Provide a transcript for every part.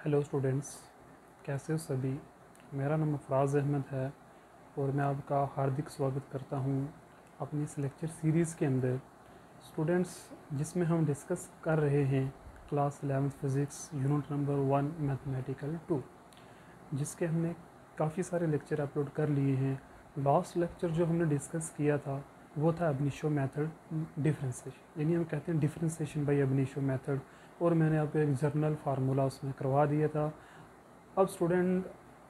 Hello students, कैसे हो सभी। मेरा नाम अफराज़ अहमद है और मैं आपका हार्दिक स्वागत करता हूं अपनी इस लेक्चर सीरीज़ के अंदर। स्टूडेंट्स, जिसमें हम डिस्कस कर रहे हैं class 11th physics unit number 1 mathematical 2, जिसके हमने काफ़ी सारे लेक्चर अपलोड कर लिए हैं। लास्ट लेक्चर जो हमने डिस्कस किया था वो था अब इनिशियो मेथड डिफरेंशिएशन, यानी हम कहते हैं डिफरेंशिएशन बाय अब इनिशियो मेथड, और मैंने आपको एक जर्नल फार्मूला उसमें करवा दिया था। अब स्टूडेंट,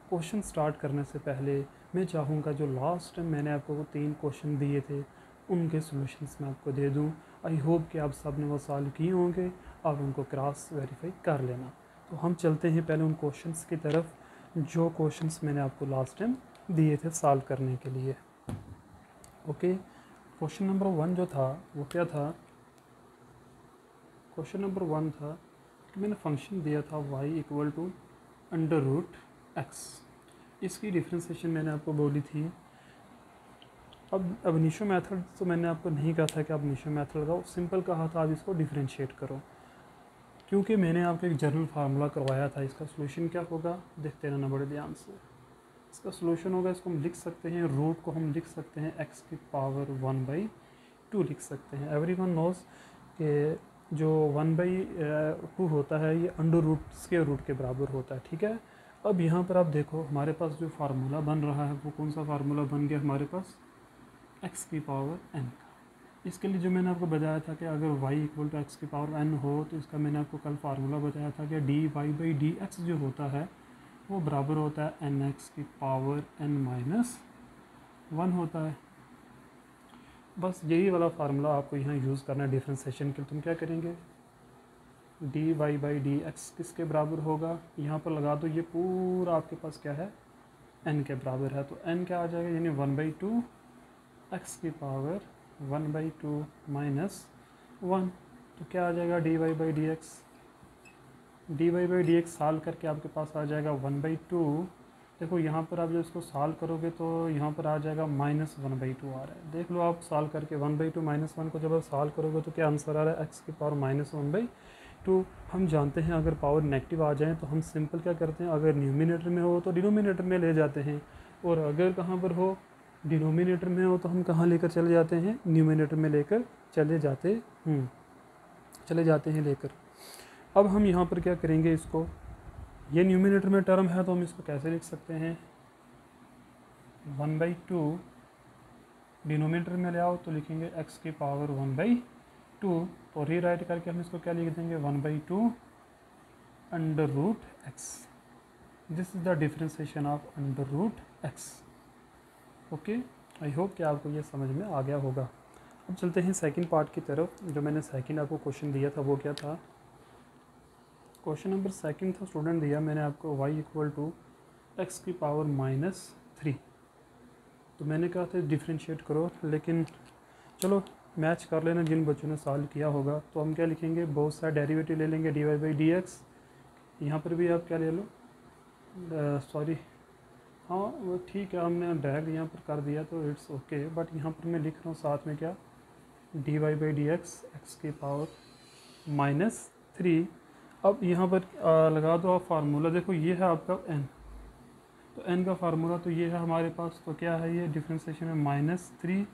क्वेश्चन स्टार्ट करने से पहले मैं चाहूँगा जो लास्ट टाइम मैंने आपको वो 3 क्वेश्चन दिए थे उनके सॉल्यूशंस मैं आपको दे दूँ। आई होप कि आप सब ने वो सॉल्व किए होंगे, आप उनको क्रॉस वेरीफाई कर लेना। तो हम चलते हैं पहले उन क्वेश्चंस की तरफ जो क्वेश्चंस मैंने आपको लास्ट टाइम दिए थे सॉल्व करने के लिए। ओके, क्वेश्चन नंबर 1 जो था वो क्या था। क्वेश्चन नंबर 1 था कि मैंने फंक्शन दिया था y equal to under root x. इसकी डिफ्रेंसिएशन मैंने आपको बोली थी। अब इनिशियो मेथड तो मैंने आपको नहीं कहा था कि आप इनिशियो मेथड लगाओ, सिंपल कहा था आप इसको डिफ्रेंशिएट करो, क्योंकि मैंने आपको एक जनरल फार्मूला करवाया था। इसका सोल्यूशन क्या होगा देखते रहना बड़े ध्यान से। इसका सोल्यूशन होगा, इसको हम लिख सकते हैं, रूट को हम लिख सकते हैं x की पावर 1/2 लिख सकते हैं। एवरीवन नोज कि जो 1/2 होता है ये अंडर रूट स्क्वायर रूट के बराबर होता है, ठीक है। अब यहाँ पर आप देखो हमारे पास जो फार्मूला बन रहा है वो कौन सा फार्मूला बन गया हमारे पास, x की पावर n का। इसके लिए जो मैंने आपको बताया था कि अगर y इक्वल टू एक्स की पावर n हो तो इसका मैंने आपको कल फार्मूला बताया था कि dy/dx जो होता है वो बराबर होता है nx की पावर n-1 होता है। बस यही वाला फार्मूला आपको यहाँ यूज़ करना है डिफ्रेंशिएशन के लिए। तुम क्या करेंगे, dy/dx किसके बराबर होगा, यहाँ पर लगा दो, ये पूरा आपके पास क्या है n के बराबर है। तो n क्या आ जाएगा, यानी 1/2 x की पावर 1/2 माइनस 1। तो क्या आ जाएगा dy/dx, dy/dx सॉल्व करके आपके पास आ जाएगा 1/2। देखो यहाँ पर आप जो इसको सॉल्व करोगे तो यहाँ पर आ जाएगा -1/2 आ रहा है। देख लो आप सॉल्व करके 1/2 -1 को जब आप सॉल्व करोगे तो क्या आंसर आ रहा है, x की पावर -1/2। हम जानते हैं अगर पावर नेगेटिव आ जाए तो हम सिंपल क्या करते हैं, अगर न्यूमिनेटर में हो तो डिनोमिनेटर में ले जाते हैं, और अगर कहाँ पर हो डिनोमिनेटर में हो तो हम कहाँ लेकर चले जाते हैं, न्यूमिनेटर में लेकर चले जाते हैं लेकर। अब हम यहाँ पर क्या करेंगे, इसको ये न्यूमिनेटर में टर्म है तो हम इसको कैसे लिख सकते हैं, 1/2 डिनोमिनेटर में ले आओ तो लिखेंगे x की पावर 1/2, तो रीराइट करके हम इसको क्या लिख देंगे 1/2 under root x. This is the differentiation of under root x. Okay, I hope कि आपको ये समझ में आ गया होगा। अब चलते हैं सेकंड पार्ट की तरफ। जो मैंने सेकंड आपको क्वेश्चन दिया था वो क्या था, क्वेश्चन नंबर सेकंड था स्टूडेंट, दिया मैंने आपको y इक्वल टू एक्स की पावर -3। तो मैंने कहा था डिफ्रेंशिएट करो, लेकिन चलो मैच कर लेना जिन बच्चों ने सॉल्व किया होगा। तो हम क्या लिखेंगे, बहुत सारा डेरिवेटिव ले लेंगे dy/dx। यहाँ पर भी आप क्या ले लो, सॉरी हाँ वो ठीक है, हमने डायरेक्ट यहाँ पर कर दिया तो इट्स ओके, बट यहाँ पर मैं लिख रहा हूँ साथ में क्या, dy/dx x की पावर -3। अब यहाँ पर लगा दो आप फार्मूला, देखो ये है आपका n, तो n का फार्मूला तो ये है हमारे पास, तो क्या है ये डिफ्रेंशिएशन है -3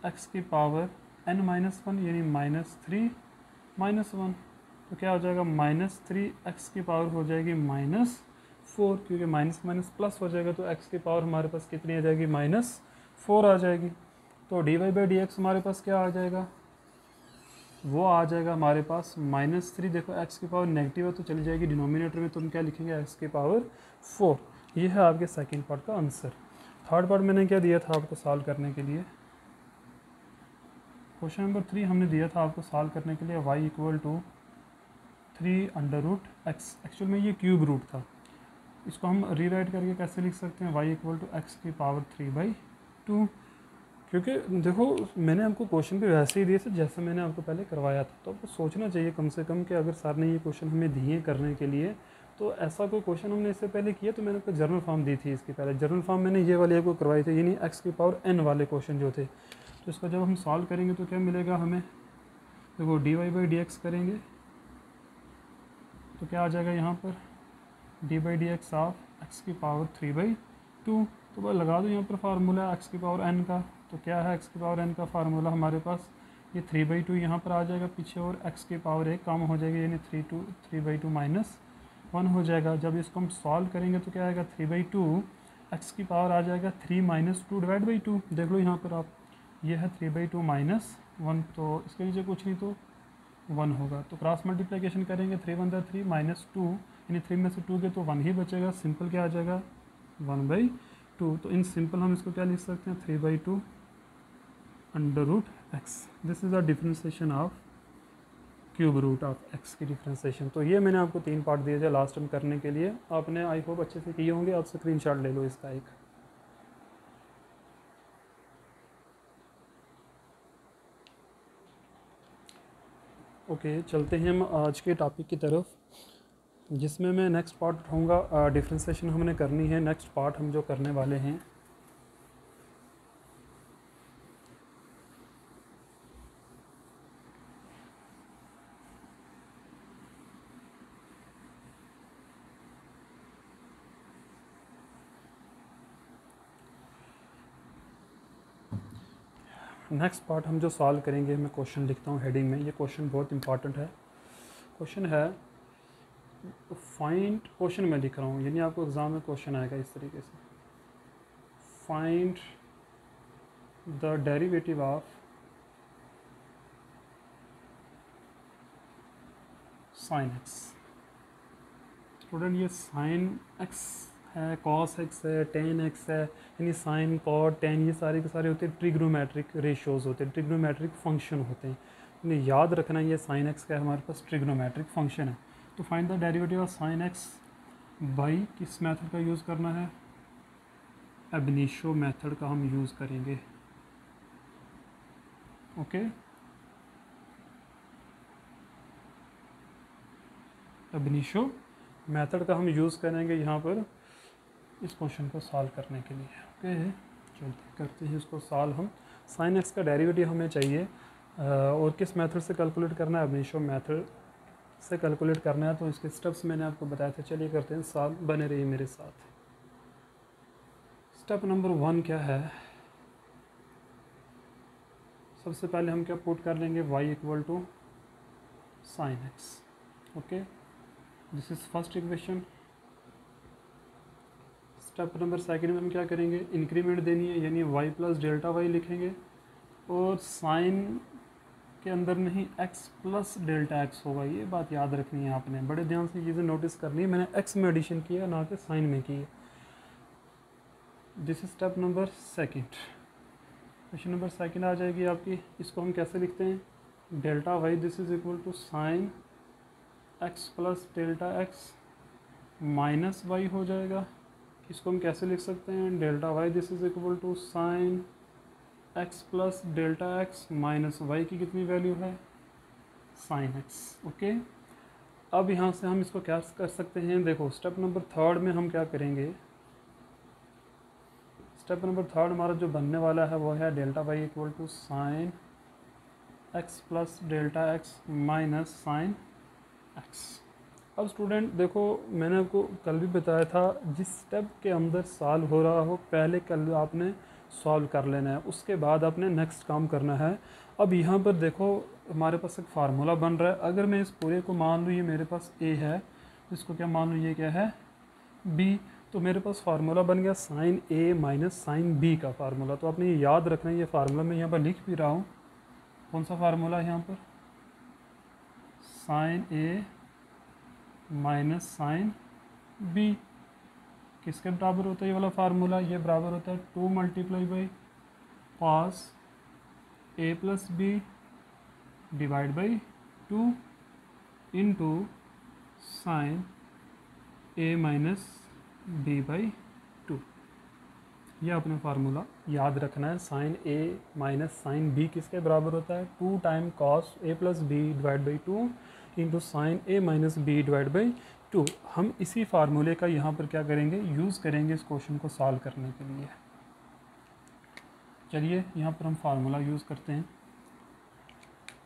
x की पावर n-1 यानी -3 -1। तो क्या हो जाएगा, -3 x की पावर हो जाएगी -4, क्योंकि माइनस माइनस प्लस हो जाएगा तो x की पावर हमारे पास कितनी आ जाएगी, -4 आ जाएगी। तो dy/dx हमारे पास क्या आ जाएगा, वो आ जाएगा हमारे पास -3। देखो x की पावर नेगेटिव है तो चली जाएगी डिनोमिनेटर में, तो हम क्या लिखेंगे x की पावर 4। ये है आपके सेकंड पार्ट का आंसर। थर्ड पार्ट मैंने क्या दिया था आपको सॉल्व करने के लिए, क्वेश्चन नंबर 3 हमने दिया था आपको सॉल्व करने के लिए y equal to 3 under root x. Actual में ये क्यूब रूट था, इसको हम रीराइट करके कैसे लिख सकते हैं, y इक्वल टू एक्स की पावर 3/2। क्योंकि देखो मैंने आपको क्वेश्चन पे वैसे ही दिए थे जैसे मैंने आपको पहले करवाया था, तो आपको सोचना चाहिए कम से कम कि अगर सर ने ये क्वेश्चन हमें दिए करने के लिए तो ऐसा कोई क्वेश्चन हमने इससे पहले किया। तो मैंने आपको जर्नल फॉर्म दी थी, इसके पहले जर्नल फॉर्म मैंने ये वाले आपको करवाई थी, यानी x की पावर n वाले क्वेश्चन जो थे। तो इसका जब हम सॉल्व करेंगे तो क्या मिलेगा हमें, देखो dy/dx करेंगे तो क्या आ जाएगा यहाँ पर D by d x of x की पावर 3/2। तो बस लगा दो यहाँ पर फार्मूला एक्स की पावर n का। तो क्या है एक्स की पावर n का फार्मूला हमारे पास, ये 3/2 यहाँ पर आ जाएगा पीछे और एक्स की पावर 1 कम हो जाएगी, यानी 3/2 माइनस 1 हो जाएगा। जब इसको हम सॉल्व करेंगे तो क्या आएगा 3/2, एक्स की पावर आ जाएगा 3 माइनस 2 डिवाइड बाई 2। देख लो यहाँ पर आप, ये है 3/2 माइनस 1, तो इसके नीचे कुछ नहीं तो 1 होगा। तो क्रॉस मल्टीप्लिकेशन करेंगे 3 1 3 माइनस 2, यानी 3 में से 2 के तो 1 ही बचेगा। सिंपल क्या आ जाएगा 1/2। तो इन सिंपल हम इसको क्या लिख सकते हैं 3/2 under root x. This is the differentiation of cube root of x की डिफ्रेंसिएशन। तो ये मैंने आपको 3 पार्ट दिए थे लास्ट टाइम करने के लिए, आपने आई होप अच्छे से किए होंगे। आप स्क्रीनशॉट ले लो इसका एक। ओके चलते हैं हम आज के टॉपिक की तरफ, जिसमें मैं नेक्स्ट पार्ट रहूँगा डिफ्रेंसिएशन हमने करनी है। नेक्स्ट पार्ट हम जो करने वाले हैं हम जो सॉल्व करेंगे, मैं क्वेश्चन लिखता हूँ हेडिंग में। ये क्वेश्चन बहुत इंपॉर्टेंट है। क्वेश्चन है फाइंड, क्वेश्चन मैं लिख रहा हूँ यानी आपको एग्ज़ाम में क्वेश्चन आएगा इस तरीके से, find the derivative of sine x. Student ये साइन एक्स है, कॉस एक्स है, टेन एक्स है, यानी साइन कॉट टेन ये सारे के सारे होते हैं ट्रिग्नोमेट्रिक रेशियोज होते हैं, ट्रिग्नोमेट्रिक फंक्शन होते हैं। यानी याद रखना ये साइन एक्स का है हमारे पास ट्रिग्नोमेट्रिक फंक्शन है। तो find the derivative of sine x by किस मेथड का यूज़ करना है, अब इनिशियो मेथड का हम यूज़ करेंगे। ओके अब इनिशियो मेथड का हम यूज़ करेंगे यहाँ पर इस क्वेश्चन को सॉल्व करने के लिए। ओके चलते करते हैं इसको सॉल्व हम। साइन एक्स का डेरिवेटिव हमें चाहिए और किस मेथड से कैलकुलेट करना है, अब इनिशियो मेथड से कैलकुलेट करना है। तो इसके स्टेप्स मैंने आपको बताया था, चलिए करते हैं सॉल्व, बने रहिए मेरे साथ। स्टेप नंबर 1 क्या है, सबसे पहले हम क्या पुट कर लेंगे y equal to sine x. Okay this is first equation. Step number second में हम क्या करेंगे, इंक्रीमेंट देनी है यानी y प्लस डेल्टा वाई लिखेंगे, और साइन के अंदर नहीं x प्लस डेल्टा x होगा। ये बात याद रखनी है आपने, बड़े ध्यान से चीज़ें नोटिस करनी है। मैंने x में एडिशन किया ना कि साइन में की है। This is step number second. Question number second आ जाएगी आपकी, इसको हम कैसे लिखते हैं, delta Y this is equal to sine x plus delta x minus Y हो जाएगा। इसको हम कैसे लिख सकते हैं, delta Y this is equal to sine x plus delta x minus Y की कितनी वैल्यू है, साइन x। ओके अब यहाँ से हम इसको क्या कर सकते हैं, देखो स्टेप नंबर थर्ड में हम क्या करेंगे, स्टेप नंबर थर्ड हमारा जो बनने वाला है वो है delta y equal to sine x plus delta x minus sine x। अब स्टूडेंट देखो मैंने आपको कल भी बताया था, जिस स्टेप के अंदर सॉल्व हो रहा हो पहले कल आपने सॉल्व कर लेना है, उसके बाद आपने नेक्स्ट काम करना है। अब यहाँ पर देखो हमारे पास एक फार्मूला बन रहा है। अगर मैं इस पूरे को मान लूँ ये मेरे पास a है, इसको क्या मान लूँ ये क्या है b, तो मेरे पास फार्मूला बन गया sine a minus sine b का फार्मूला। तो आपने ये याद रखना है, ये फार्मूला मैं यहाँ पर लिख भी रहा हूँ। कौन सा फार्मूला है यहाँ पर, sine a minus sine b किसके बराबर होता है ये वाला फार्मूला, ये बराबर होता है 2 multiply by cos a plus b divide by 2 into sine a minus b by 2। ये अपने फार्मूला याद रखना है। Sine a minus sine b किसके बराबर होता है, 2 time cos a plus b divide by 2 into sine a minus b divide by 2। हम इसी फार्मूले का यहाँ पर क्या करेंगे, यूज़ करेंगे इस क्वेश्चन को सॉल्व करने के लिए। चलिए यहाँ पर हम फार्मूला यूज़ करते हैं।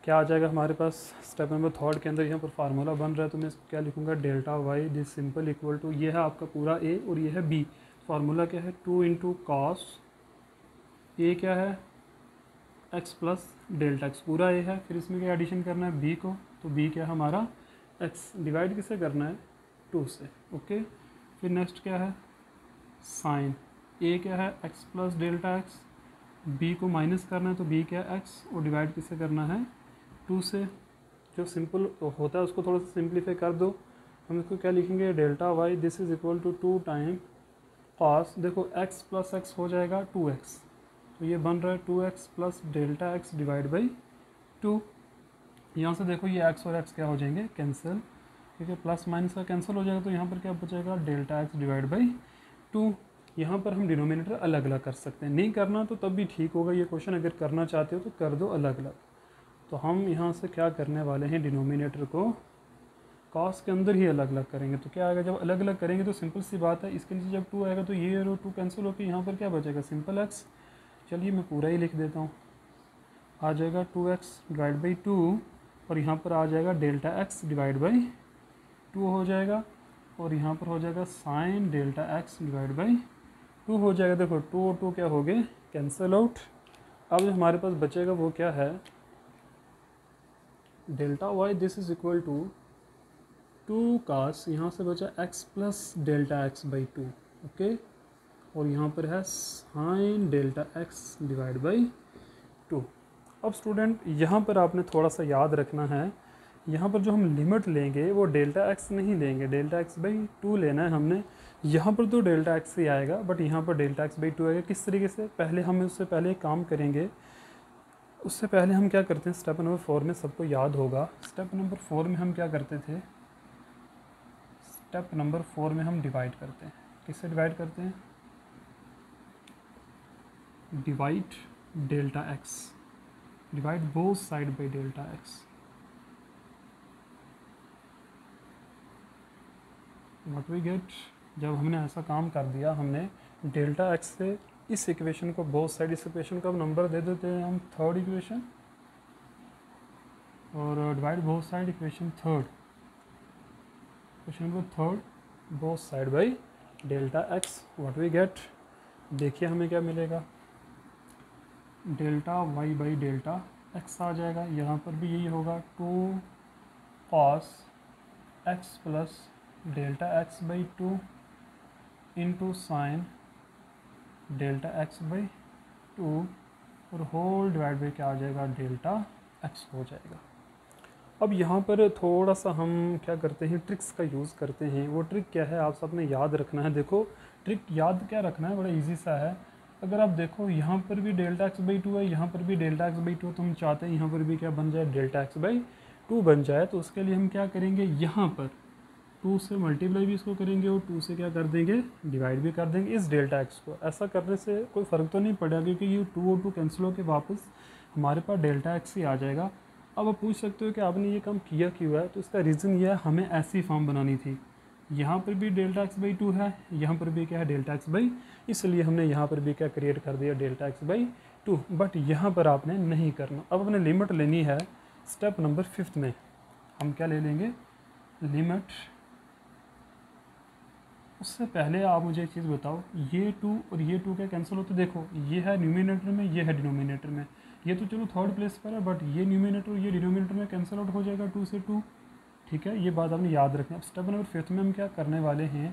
क्या आ जाएगा हमारे पास स्टेप नंबर थर्ड के अंदर यहाँ पर फार्मूला बन रहा है, तो मैं इसको क्या लिखूँगा, delta Y this simple equal to, ये है आपका पूरा ए और ये है बी। फार्मूला क्या है, 2 इंटू कॉस ए क्या है एक्स प्लस डेल्टा एक्स, पूरा ए है, फिर इसमें क्या एडिशन करना है बी को, तो बी क्या है हमारा एक्स, डिवाइड किससे करना है 2 से। ओके, फिर नेक्स्ट क्या है साइन, ए क्या है x plus delta x, b को माइनस करना है तो बी क्या है एक्स, और डिवाइड किससे करना है 2 से। जो सिंपल होता है उसको थोड़ा सा सिंप्लीफाई कर दो, हम इसको क्या लिखेंगे, delta Y this is equal to 2 time cos, देखो x प्लस एक्स हो जाएगा 2x, तो ये बन रहा है 2x plus delta x divide by 2। यहाँ से देखो ये x और x क्या हो जाएंगे कैंसिल, ठीक है, प्लस माइनस का कैंसिल हो जाएगा, तो यहाँ पर क्या बचेगा डेल्टा एक्स डिवाइड बाई 2। यहाँ पर हम डिनोमिनेटर अलग अलग कर सकते हैं, नहीं करना तो तब भी ठीक होगा, ये क्वेश्चन अगर करना चाहते हो तो कर दो अलग अलग। तो हम यहाँ से क्या करने वाले हैं, डिनोमिनेटर को कॉस के अंदर ही अलग अलग करेंगे। तो क्या आएगा, जब अलग अलग करेंगे तो सिंपल सी बात है, इसके नीचे जब 2 आएगा तो ये और 2 कैंसिल होकर यहाँ पर क्या बचेगा सिंपल एक्स। चलिए मैं पूरा ही लिख देता हूँ, आ जाएगा 2x डिवाइड बाई 2 और यहाँ पर आ जाएगा डेल्टा एक्स डिवाइड बाई 2 हो जाएगा, और यहाँ पर हो जाएगा sign delta x divide by 2 हो जाएगा। देखो 2 और 2 क्या हो गए कैंसिल आउट। अब जो हमारे पास बचेगा वो क्या है, delta Y this is equal to 2 cos, यहाँ से बचा x plus delta x by 2। Okay, और यहाँ पर है sine delta x divide by 2। अब स्टूडेंट यहाँ पर आपने थोड़ा सा याद रखना है, यहाँ पर जो हम लिमिट लेंगे वो डेल्टा एक्स नहीं लेंगे, डेल्टा एक्स बाई 2 लेना है हमने। यहाँ पर तो डेल्टा एक्स ही आएगा, बट यहाँ पर डेल्टा एक्स बाई 2 आएगा। किस तरीके से, पहले हम उससे पहले एक काम करेंगे, उससे पहले हम क्या करते हैं, स्टेप नंबर 4 में सबको याद होगा, स्टेप नंबर 4 में हम क्या करते थे, स्टेप नंबर 4 में हम डिवाइड करते हैं। किससे डिवाइड करते हैं, divide delta x, divide both side by delta x. What we get, जब हमने ऐसा काम कर दिया, हमने डेल्टा एक्स से इस इक्वेशन को बोथ साइड, इस इक्वेशन का नंबर दे देते हैं हम थर्ड इक्वेशन, और divide both side equation third, equation number third both side by delta x. What we get, देखिए हमें क्या मिलेगा, delta Y by delta X आ जाएगा। यहाँ पर भी यही होगा 2 cos x plus delta x by 2 into sine delta x by 2 और होल डिवाइड बाई क्या आ जाएगा, डेल्टा एक्स हो जाएगा। अब यहाँ पर थोड़ा सा हम क्या करते हैं, ट्रिक्स का यूज़ करते हैं। वो ट्रिक क्या है आप सबने याद रखना है। देखो ट्रिक याद क्या रखना है, बड़ा इजी सा है। अगर आप देखो यहाँ पर भी डेल्टा एक्स बाई 2 है, यहाँ पर भी डेल्टा एक्स बाई 2, तो हम चाहते हैं यहाँ पर भी क्या बन जाए, डेल्टा एक्स बाई 2 बन जाए। तो उसके लिए हम क्या करेंगे, यहाँ पर 2 से मल्टीप्लाई भी इसको करेंगे और 2 से क्या कर देंगे, डिवाइड भी कर देंगे इस डेल्टा एक्स को। ऐसा करने से कोई फ़र्क तो नहीं पड़ेगा, क्योंकि ये 2 और 2 कैंसिल होकर वापस हमारे पास डेल्टा एक्स ही आ जाएगा। अब आप पूछ सकते हो कि आपने ये काम किया क्यों है, तो इसका रीज़न ये है, हमें ऐसी फॉर्म बनानी थी। यहाँ पर भी डेल्टा एक्स बाई 2 है, यहाँ पर भी क्या है डेल्टा एक्स बाई, इसलिए हमने यहाँ पर भी क्या क्रिएट कर दिया, डेल्टा एक्स बाई 2। बट यहाँ पर आपने नहीं करना। अब अपने लिमिट लेनी है स्टेप नंबर 5 में। हम क्या ले लेंगे, लिमिट। उससे पहले आप मुझे एक चीज़ बताओ, ये 2 और ये 2 क्या कैंसिल होते, देखो ये है न्यूमिनेटर में, ये है डिनोमिनेटर में। ये तो चलो थर्ड प्लेस पर है, बट ये न्यूमिनेटर और ये डिनोमिनेटर में कैंसिल आउट हो जाएगा 2 से 2। ठीक है, ये बात आपने याद रखनी है। अब स्टेप नंबर 5 में हम क्या करने वाले हैं,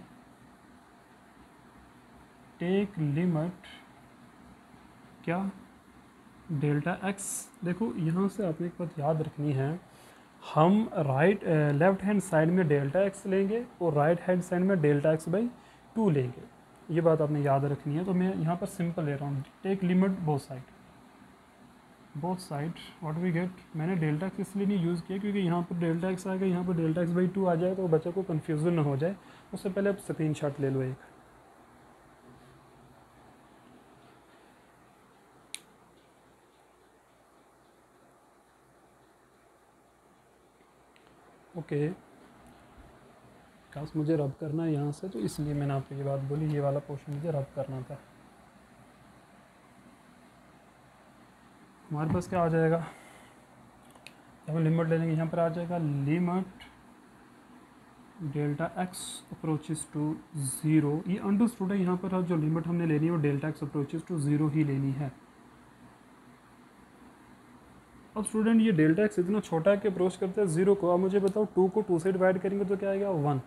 टेक लिमिट क्या, डेल्टा एक्स। देखो यहाँ से आपने एक बात याद रखनी है, हम लेफ्ट हैंड साइड में डेल्टा एक्स लेंगे और राइट हैंड साइड में डेल्टा एक्स बाई 2 लेंगे। ये बात आपने याद रखनी है। तो मैं यहाँ पर सिंपल ले रहा हूँ, take limit both side, both side. What we get, मैंने डेल्टा एक्स इसलिए नहीं यूज़ किया क्योंकि यहाँ पर डेल्टा एक्स आएगा, यहाँ पर डेल्टा एक्स बाई 2 आ जाएगा, तो बच्चे को कन्फ्यूज़न ना हो जाए। उससे पहले आप स्क्रीनशॉट ले लो एक। ओके, काश मुझे रब करना है यहाँ से, तो इसलिए मैंने आपको ये बात बोली, ये वाला पोर्शन मुझे रब करना था। हमारे पास क्या आ जाएगा, जब हम लिमिट ले लेंगे यहाँ पर आ जाएगा limit delta X approaches to zero. ये अंडरस्टूड है, यहाँ पर जो लिमिट हमने लेनी है वो delta X approaches to zero ही लेनी है। अब स्टूडेंट ये डेल्टा एक्स इतना छोटा है कि अप्रोच करते हैं ज़ीरो को। अब मुझे बताओ 2 को 2 से डिवाइड करेंगे तो क्या आएगा 1।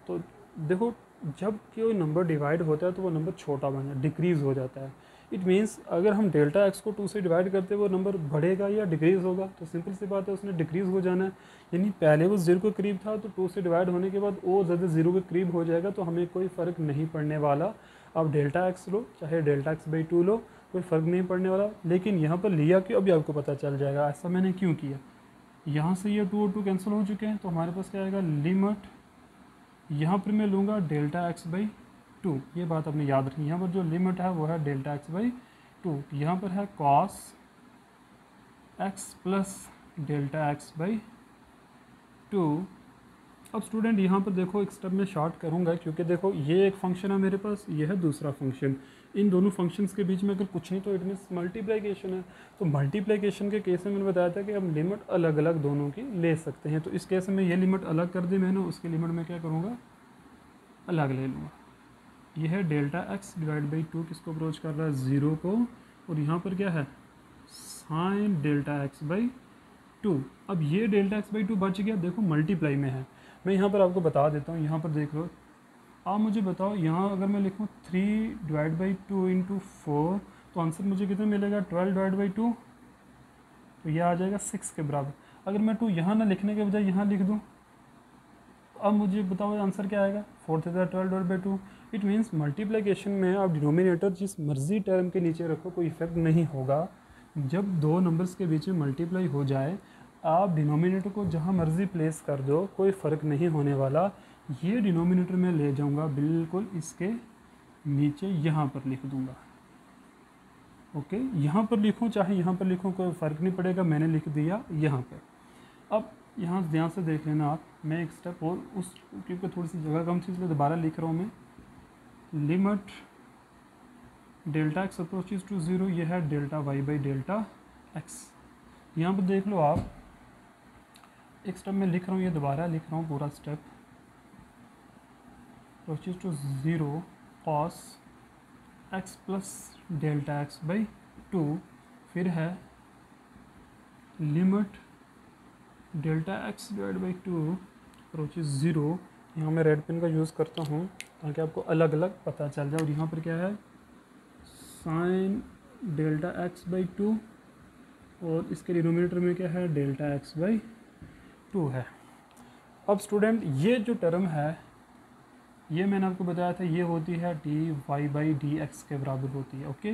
तो देखो जब कोई नंबर डिवाइड होता है तो वो नंबर छोटा बन जाता, डिक्रीज़ हो जाता है। इट मीन्स अगर हम डेल्टा एक्स को 2 से डिवाइड करते हैं वो नंबर बढ़ेगा या डिक्रीज़ होगा, तो सिंपल सी बात है उसने डिक्रीज़ हो जाना है। यानी पहले वो 0 के करीब था तो 2 से डिवाइड होने के बाद वो ज़्यादा 0 के करीब हो जाएगा, तो हमें कोई फ़र्क नहीं पड़ने वाला। आप डेल्टा एक्स लो चाहे डेल्टा एक्स बाई 2 लो, कोई फ़र्क नहीं पड़ने वाला। लेकिन यहाँ पर लिया क्यों अभी आपको पता चल जाएगा ऐसा मैंने क्यों किया। यहाँ से ये 2 और 2 कैंसिल हो चुके हैं, तो हमारे पास क्या आएगा लिमिट, यहाँ पर मैं लूँगा डेल्टा एक्स बाई 2। ये बात आपने याद रखनी, यहाँ पर जो लिमिट है वो है डेल्टा एक्स बाई 2। यहाँ पर है cos x plus delta x by 2। अब स्टूडेंट यहाँ पर देखो एक स्टेप में शॉर्ट करूँगा, क्योंकि देखो ये एक फंक्शन है मेरे पास, ये है दूसरा फंक्शन। इन दोनों फंक्शंस के बीच में अगर कुछ नहीं तो इट मीन्स मल्टीप्लिकेशन है। तो मल्टीप्लिकेशन के केस में मैंने बताया था कि हम लिमिट अलग अलग दोनों की ले सकते हैं। तो इस केस में ये लिमिट अलग कर दी मैंने, उसकी लिमिट में क्या करूँगा अलग ले लूँगा। ये है डेल्टा एक्स डिवाइड बाई 2 किसको अप्रोच कर रहा है 0 को, और यहाँ पर क्या है साइन डेल्टा एक्स बाई 2। अब ये डेल्टा एक्स बाई 2 बच गया, देखो मल्टीप्लाई में है। मैं यहाँ पर आपको बता देता हूँ, यहाँ पर देख लो। आप मुझे बताओ यहाँ अगर मैं लिखूँ 3 डिवाइड बाई 2 इंटू 4 तो आंसर मुझे कितना मिलेगा 12 डिवाइड बाई 2, तो यह आ जाएगा 6 के बराबर। अगर मैं 2 यहाँ ना लिखने के बजाय यहाँ लिख दूँ, अब मुझे बताओ आंसर क्या आएगा 4 से 12 divide by 2। It means multiplication में आप डिनोमिनेटर जिस मर्जी टर्म के नीचे रखो कोई इफेक्ट नहीं होगा। जब दो नंबर्स के बीच में मल्टीप्लाई हो जाए, आप डिनोमिनेटर को जहाँ मर्जी प्लेस कर दो कोई फ़र्क नहीं होने वाला। ये डिनोमिनेटर में ले जाऊँगा बिल्कुल इसके नीचे, यहाँ पर लिख दूँगा। ओके, यहाँ पर लिखूँ चाहे यहाँ पर लिखूँ कोई फ़र्क नहीं पड़ेगा, मैंने लिख दिया यहाँ पर। अब यहाँ ध्यान से देख लेना आप, मैं एक स्टेप और उस क्योंकि थोड़ी सी जगह कम थी इसलिए दोबारा लिख रहा हूँ मैं। Limit delta x approaches to 0, ये है delta Y by delta x. यहाँ पर देख लो आप, एक स्टेप में लिख रहा हूँ, ये दोबारा लिख रहा हूँ पूरा step. Approaches to 0 cos x plus delta x by 2, फिर है limit delta x divide by 2 approaches 0। यहाँ मैं रेड पेन का यूज़ करता हूँ ताकि आपको अलग अलग पता चल जाए। और यहाँ पर क्या है साइन डेल्टा एक्स बाई 2, और इसके डिनोमिनेटर में क्या है डेल्टा एक्स बाई 2 है। अब स्टूडेंट ये जो टर्म है ये मैंने आपको बताया था ये होती है d y by d x के बराबर होती है। ओके,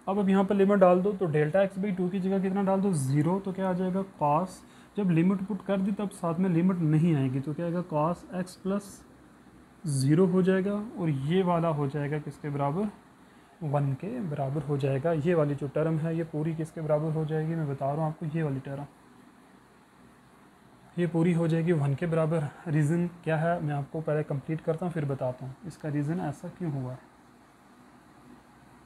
अब यहाँ पर लिमिट डाल दो तो डेल्टा एक्स बाई 2 की जगह कितना डाल दो 0, तो क्या आ जाएगा कॉस। जब लिमिट पुट कर दी तब साथ में लिमिट नहीं आएगी, तो क्या आएगा कॉस एक्स प्लस 0 हो जाएगा, और ये वाला हो जाएगा किसके बराबर 1 के बराबर हो जाएगा। ये वाली जो टर्म है ये पूरी किसके बराबर हो जाएगी, मैं बता रहा हूँ आपको, ये वाली टर्म ये पूरी हो जाएगी 1 के बराबर। रीज़न क्या है मैं आपको पहले कंप्लीट करता हूँ फिर बताता हूँ इसका रीज़न ऐसा क्यों हुआ है।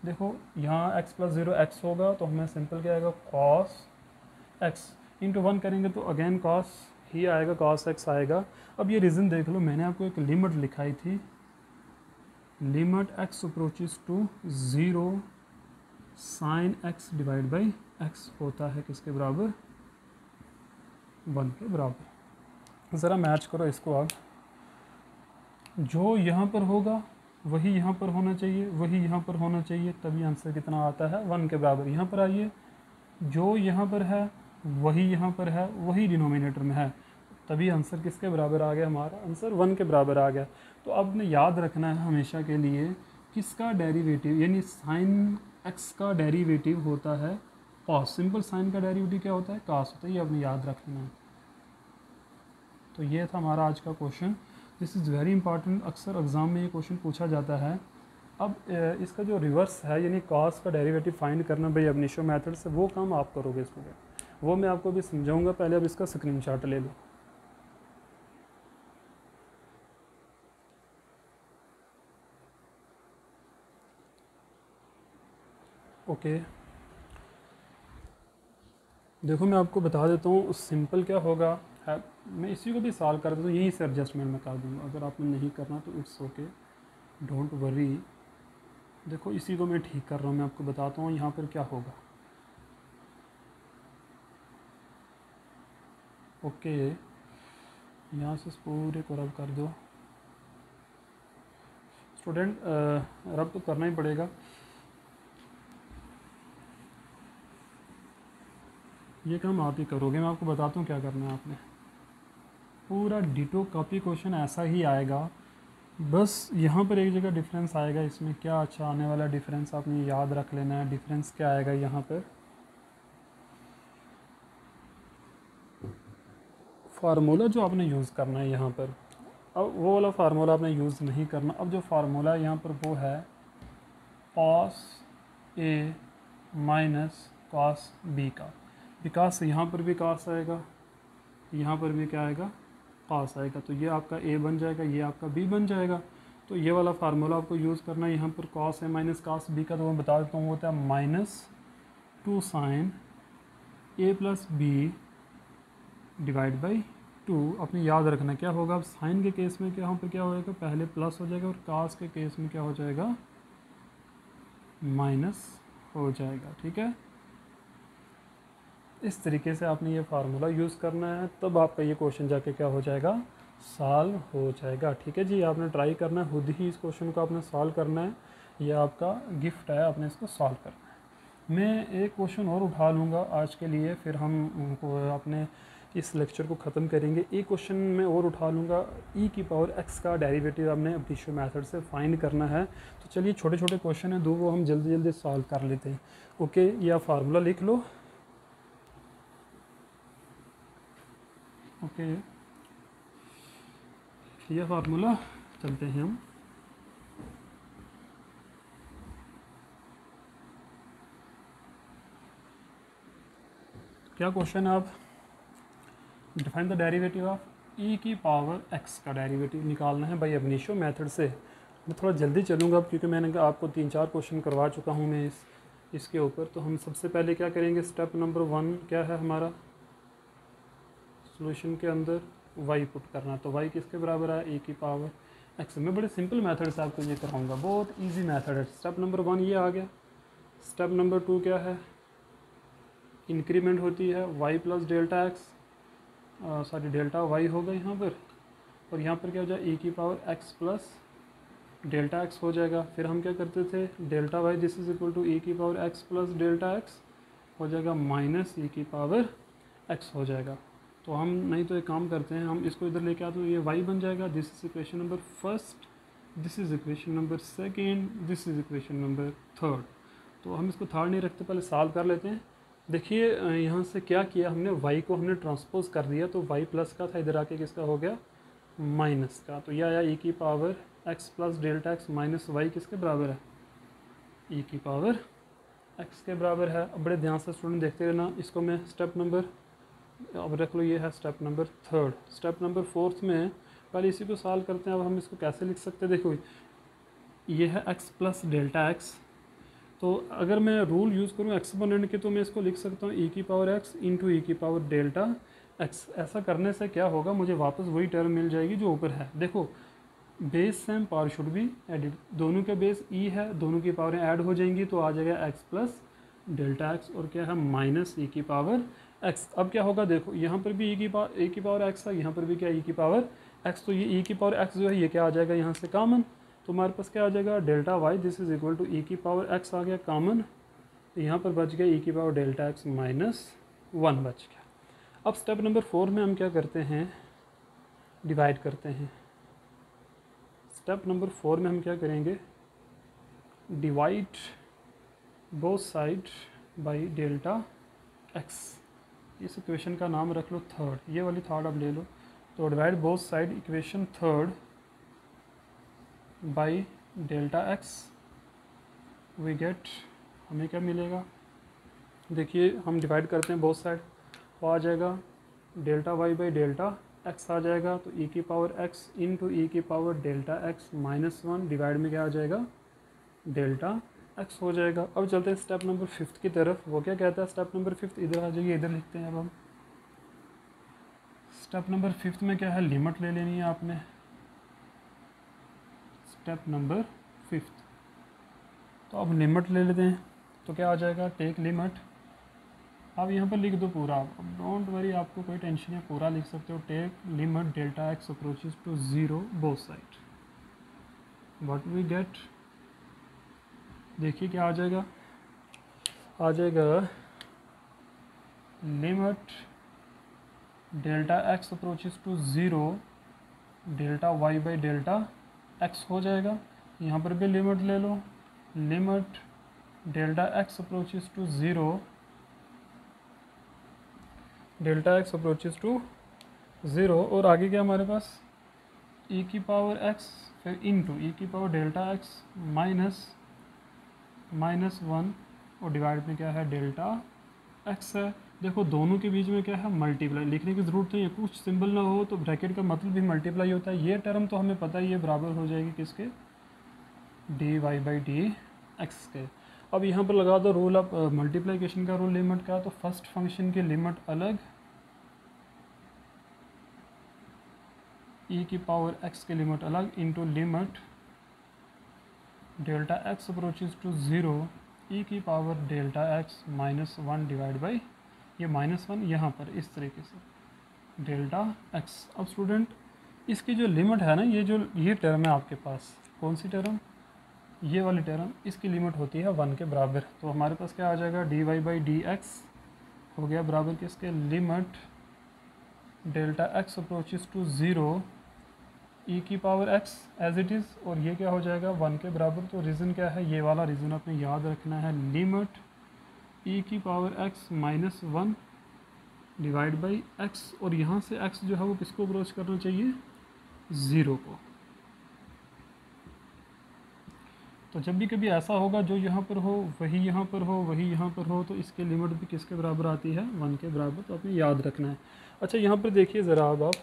देखो यहाँ x प्लस 0 x होगा तो हमें सिंपल क्या आएगा cos x इंटू 1 करेंगे तो अगेन cos ही आएगा, cos x आएगा। अब ये रीज़न देख लो, मैंने आपको एक लिमिट लिखाई थी, limit x approaches to 0 sine x divide by x होता है किसके बराबर 1 के बराबर। ज़रा मैच करो इसको आप, जो यहाँ पर होगा वही यहाँ पर होना चाहिए, वही यहाँ पर होना चाहिए, तभी आंसर कितना आता है 1 के बराबर। यहाँ पर आइए, जो यहाँ पर है वही यहाँ पर है, वही डिनोमिनेटर में है, तभी आंसर किसके बराबर आ गया, हमारा आंसर 1 के बराबर आ गया। तो अब ने याद रखना है हमेशा के लिए किसका डेरिवेटिव, यानी साइन एक्स का डेरिवेटिव होता है कॉस। सिंपल साइन का डेरिवेटिव क्या होता है कॉस होता है, ये आपने याद रखना है। तो ये था हमारा आज का question, this is very important, अक्सर एग्ज़ाम में ये क्वेश्चन पूछा जाता है। अब इसका जो रिवर्स है यानी कॉस का डेरिवेटिव फाइंड करना भाई अब निशो मेथड से, वो काम आप करोगे स्टूडेंट, वो मैं आपको भी समझाऊंगा। पहले अब इसका स्क्रीनशॉट ले लो। ओके देखो मैं आपको बता देता हूँ सिंपल क्या होगा है, मैं इसी को भी सॉल्व कर देता हूँ, यहीं से एडजस्टमेंट मैं कर दूँगा। अगर आपने नहीं करना तो इट्स ओके, डोंट वरी। देखो इसी को मैं ठीक कर रहा हूँ, मैं आपको बताता हूँ यहाँ पर क्या होगा। ओके, यहाँ से पूरे को रब कर दो। स्टूडेंट रब तो करना ही पड़ेगा। ये काम आप ही करोगे, मैं आपको बताता हूँ क्या करना है आपने। पूरा डिटो कॉपी क्वेश्चन ऐसा ही आएगा, बस यहाँ पर एक जगह डिफरेंस आएगा। इसमें क्या अच्छा आने वाला डिफरेंस आपने याद रख लेना है। डिफरेंस क्या आएगा यहाँ पर, फार्मूला जो आपने यूज़ करना है यहाँ पर। अब वो वाला फार्मूला आपने यूज़ नहीं करना। अब जो फार्मूला है यहाँ पर वो है cos a minus cos b का। बिकॉस यहाँ पर भी कॉस आएगा, यहाँ पर भी क्या आएगा, कॉस आएगा। तो ये आपका ए बन जाएगा, ये आपका बी बन जाएगा। तो ये वाला फार्मूला आपको यूज़ करना है यहाँ पर। Cos a minus cos b का तो मैं बता देता हूँ, होता है -2 sine a plus b divide by 2। अपने याद रखना क्या होगा। अब साइन के केस में क्या यहाँ पर क्या होएगा, पहले प्लस हो जाएगा, और कॉस के केस में क्या हो जाएगा, माइनस हो जाएगा। ठीक है, इस तरीके से आपने ये फार्मूला यूज़ करना है, तब आपका ये क्वेश्चन जाके क्या हो जाएगा, सॉल्व हो जाएगा। ठीक है जी, आपने ट्राई करना है, खुद ही इस क्वेश्चन को आपने सॉल्व करना है। ये आपका गिफ्ट है, आपने इसको सॉल्व करना है। मैं एक क्वेश्चन और उठा लूँगा आज के लिए, फिर हम उनको अपने इस लेक्चर को ख़त्म करेंगे। एक क्वेश्चन मैं और उठा लूँगा, ई की पावर एक्स का डेरिवेटिव आपने अब्रीशियो मेथड से फाइंड करना है। तो चलिए छोटे छोटे क्वेश्चन हैं दो, वो हम जल्दी जल्दी सॉल्व कर लेते हैं। ओके, ये आप फार्मूला लिख लो। ओके, ये फार्मूला, चलते हैं हम। क्या क्वेश्चन है, आप डिफाइन द डेरिवेटिव ऑफ ई की पावर एक्स का डेरिवेटिव निकालना है बाई अबनिशो मेथड से। मैं थोड़ा जल्दी चलूँगा अब, क्योंकि मैंने आपको 3-4 क्वेश्चन करवा चुका हूँ मैं इसके ऊपर। तो हम सबसे पहले क्या करेंगे, स्टेप नंबर 1 क्या है हमारा, सॉल्यूशन के अंदर y पुट करना। तो y किसके बराबर है, e की पावर x। मैं बड़े सिंपल मेथड से आपको ये कराऊंगा, बहुत इजी मेथड है। स्टेप नंबर 1 ये आ गया। स्टेप नंबर 2 क्या है, इंक्रीमेंट होती है y plus delta x, sorry delta y होगा यहाँ पर, और यहाँ पर क्या हो जाए, e की power x plus delta x हो जाएगा। फिर हम क्या करते थे, delta y this is equal to e की power x plus delta x हो जाएगा, माइनस e की पावर x हो जाएगा। तो हम नहीं तो एक काम करते हैं, हम इसको इधर लेके आते हैं, ये y बन जाएगा। This is equation number first, this is equation number second, this is equation number third. तो हम इसको थर्ड नहीं रखते, पहले सॉल्व कर लेते हैं। देखिए यहाँ से क्या किया हमने, y को हमने ट्रांसपोज कर दिया, तो y प्लस का था, इधर आके किसका हो गया, माइनस का। तो यह आया e की power x plus delta X minus y किसके बराबर है, e की पावर x के बराबर है। अब बड़े ध्यान से स्टूडेंट देखते रहना इसको। मैं स्टेप नंबर, अब रख लो, ये है step number third. Step number fourth में पहले इसी को सॉल्व करते हैं। अब हम इसको कैसे लिख सकते हैं, देखो ये है x प्लस डेल्टा एक्स। तो अगर मैं रूल यूज़ करूँ एक्सपोनेंट के, तो मैं इसको लिख सकता हूँ e की पावर x इंटू ई की पावर डेल्टा x। ऐसा करने से क्या होगा, मुझे वापस वही टर्म मिल जाएगी जो ऊपर है। देखो base same, power should be added, दोनों के बेस e है, दोनों की पावरें ऐड हो जाएंगी, तो आ जाएगा x प्लस डेल्टा एक्स, और क्या है माइनस e की पावर x। अब क्या होगा, देखो यहाँ पर भी e की पावर x है, यहाँ पर भी क्या e की पावर x। तो ये e की पावर x जो है, ये क्या आ जाएगा यहाँ से कॉमन। तो हमारे पास क्या आ जाएगा, delta y this is equal to e की पावर x आ गया कॉमन। तो यहाँ पर बच गया e की पावर डेल्टा x माइनस 1 बच गया। अब स्टेप नंबर 4 में हम क्या करते हैं, डिवाइड करते हैं। स्टेप नंबर 4 में हम क्या करेंगे, divide both side by delta x. इस इक्वेशन का नाम रख लो थर्ड, ये वाली थर्ड अब ले लो। तो divide both side equation third by delta x, we get, हमें क्या मिलेगा, देखिए हम डिवाइड करते हैं बोथ साइड, तो आ जाएगा delta Y by delta X आ जाएगा। तो e की पावर x इंटू ई की power delta X minus 1 divide में क्या आ जाएगा, डेल्टा एक्स हो जाएगा। अब चलते हैं स्टेप नंबर 5 की तरफ। वो क्या कहता है स्टेप नंबर 5? इधर आ जाइए, इधर लिखते हैं अब हम। स्टेप नंबर 5 में क्या है, लिमिट ले लेनी है आपने। स्टेप नंबर 5, तो अब लिमिट ले लेते हैं। तो क्या आ जाएगा, टेक लिमिट। आप यहाँ पर लिख दो पूरा, अब डोंट वरी, आपको कोई टेंशन है, पूरा लिख सकते हो। Take limit delta X approaches to 0 both side. What we get, देखिए क्या आ जाएगा, आ जाएगा limit delta X approaches to 0 delta Y by delta x हो जाएगा। यहाँ पर भी लिमिट ले लो, limit delta X approaches to 0 delta X approaches to 0, और आगे क्या हमारे पास, e की पावर x फिर इनटू e की पावर डेल्टा x माइनस 1, और डिवाइड में क्या है, डेल्टा x है। देखो दोनों के बीच में क्या है, मल्टीप्लाई, लिखने की ज़रूरत नहीं है, कुछ सिंबल ना हो तो ब्रैकेट का मतलब भी मल्टीप्लाई होता है। ये टर्म तो हमें पता ही है, बराबर हो जाएगी किसके, d y by d x के। अब यहाँ पर लगा दो रूल, अब मल्टीप्लिकेशन का रूल लिमिट का, तो फर्स्ट फंक्शन की लिमिट अलग, e की पावर x की लिमिट अलग, into limit delta x approaches to 0 e की power delta x minus 1 divide by, ये माइनस 1 यहाँ पर इस तरीके से डेल्टा x। अब स्टूडेंट इसकी जो लिमिट है ना, ये टर्म है आपके पास, कौन सी टर्म, ये वाली टर्म, इसकी लिमिट होती है 1 के बराबर। तो हमारे पास क्या आ जाएगा, d y by d x हो गया बराबर किसके, limit delta x approaches to 0 e की power x as it is, और ये क्या हो जाएगा 1 के बराबर। तो रीज़न क्या है, ये वाला रीज़न आपने याद रखना है, लिमिट e की power x minus 1 divide by x, और यहाँ से x जो है वो किसको अप्रोच करना चाहिए, 0 को। तो जब भी कभी ऐसा होगा जो यहाँ पर हो वही यहाँ पर हो, वही यहाँ पर हो, तो इसके लिमिट भी किसके बराबर आती है, 1 के बराबर। तो आपने याद रखना है। अच्छा यहाँ पर देखिए ज़रा, अब आप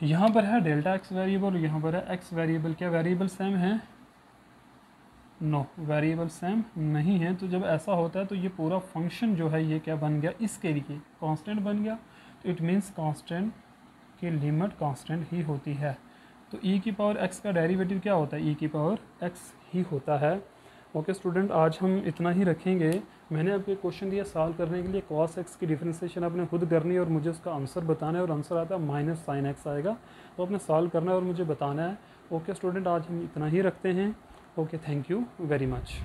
यहाँ पर है डेल्टा एक्स वेरिएबल, यहाँ पर है एक्स वेरिएबल, क्या वेरिएबल सेम है, नो वेरिएबल सेम नहीं है। तो जब ऐसा होता है तो ये पूरा फंक्शन जो है ये क्या बन गया, इसके लिए कांस्टेंट बन गया। तो इट मीन्स कांस्टेंट की लिमिट कांस्टेंट ही होती है। तो e की पावर x का डेरिवेटिव क्या होता है, e की पावर x ही होता है। ओके स्टूडेंट, आज हम इतना ही रखेंगे। मैंने आपको क्वेश्चन दिया सॉल्व करने के लिए, cos x की डिफरेंशिएशन आपने खुद करनी है और मुझे उसका आंसर बताना है, और आंसर आता है माइनस साइन x आएगा, तो आपने सॉल्व करना है और मुझे बताना है। ओके स्टूडेंट, आज हम इतना ही रखते हैं। Okay, thank you very much.